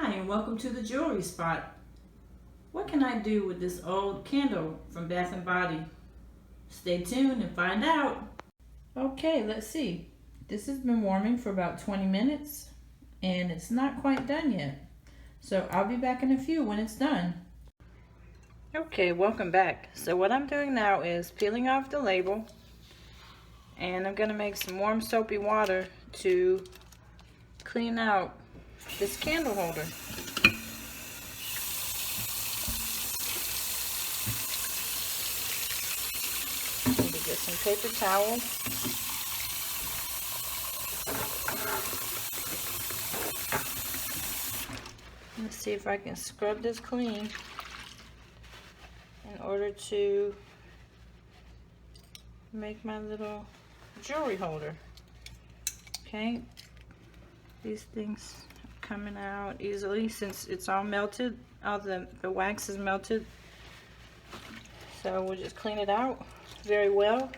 Hi, and welcome to the jewelry spot. What can I do with this old candle from Bath and Body? Stay tuned and find out. Okay, let's see. This has been warming for about 20 minutes and it's not quite done yet. So I'll be back in a few when it's done. Okay, welcome back. So what I'm doing now is peeling off the label, and I'm gonna make some warm soapy water to clean out this candle holder. Need to get some paper towels. Let's see if I can scrub this clean in order to make my little jewelry holder. Okay, these things are coming out easily since it's all melted. All the wax is melted. So we'll just clean it out very well.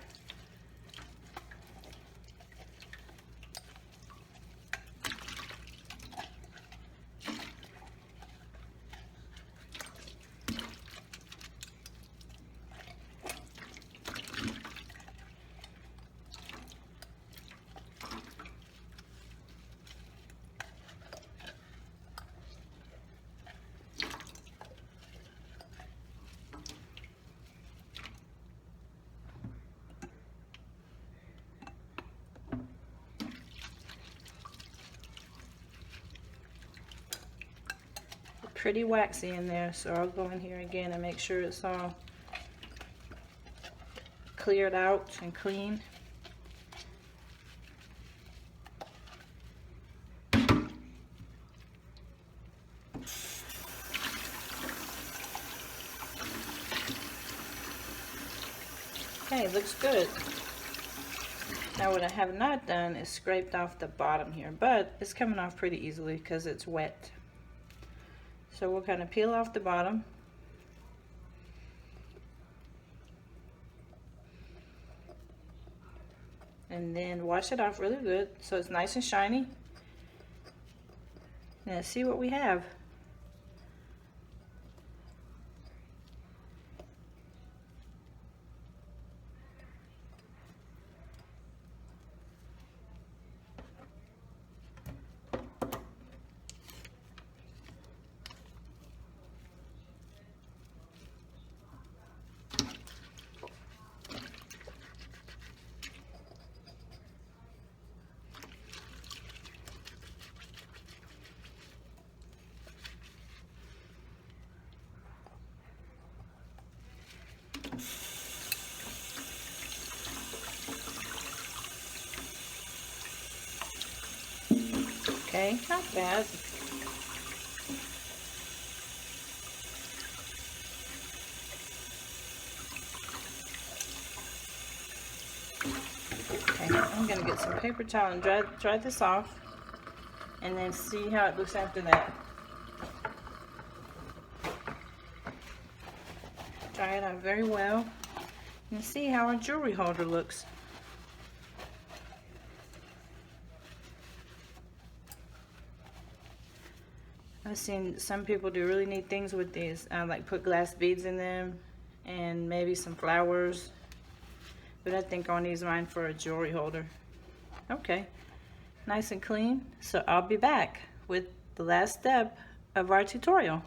Pretty waxy in there, so I'll go in here again and make sure it's all cleared out and clean. Okay, looks good. Now what I have not done is scraped off the bottom here, but it's coming off pretty easily because it's wet. So we'll kind of peel off the bottom. And then wash it off really good so it's nice and shiny. Now let's see what we have. Okay, not bad. Okay, I'm gonna get some paper towel and dry this off, and then see how it looks after that. Dry it out very well, and see how our jewelry holder looks. I've seen some people do really neat things with these, like put glass beads in them and maybe some flowers, but I think I'll use mine for a jewelry holder. Okay, nice and clean. So I'll be back with the last step of our tutorial.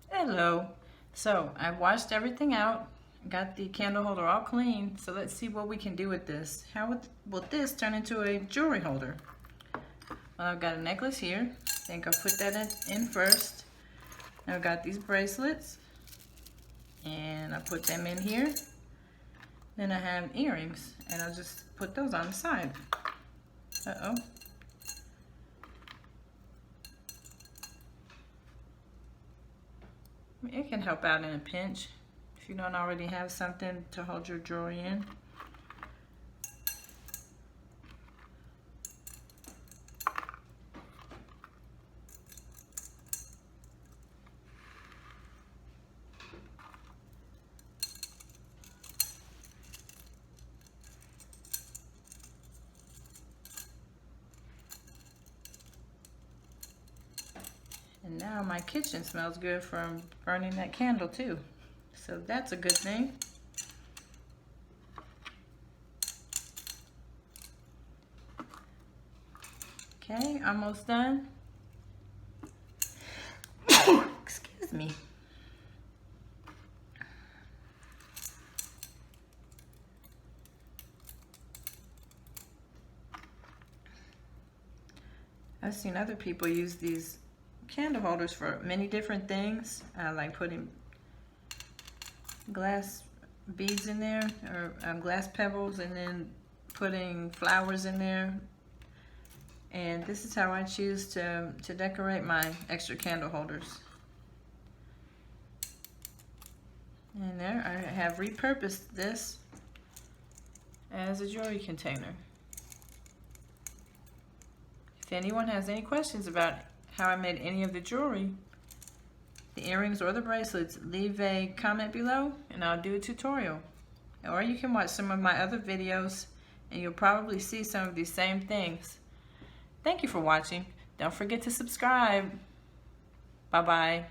Hello. So I've washed everything out, got the candle holder all clean, so let's see what we can do with this. How will this turn into a jewelry holder? Well, I've got a necklace here. I think I'll put that in first. I've got these bracelets, and I'll put them in here. Then I have earrings, and I'll just put those on the side. Uh-oh. It can help out in a pinch if you don't already have something to hold your jewelry in. Now my kitchen smells good from burning that candle too. So that's a good thing. Okay, almost done. Excuse me. I've seen other people use these candle holders for many different things, like putting glass beads in there, or glass pebbles, and then putting flowers in there. And this is how I choose to decorate my extra candle holders. And there, I have repurposed this as a jewelry container. If anyone has any questions about how I made any of the jewelry, the earrings or the bracelets, leave a comment below and I'll do a tutorial. Or you can watch some of my other videos and you'll probably see some of these same things. Thank you for watching. Don't forget to subscribe. Bye-bye.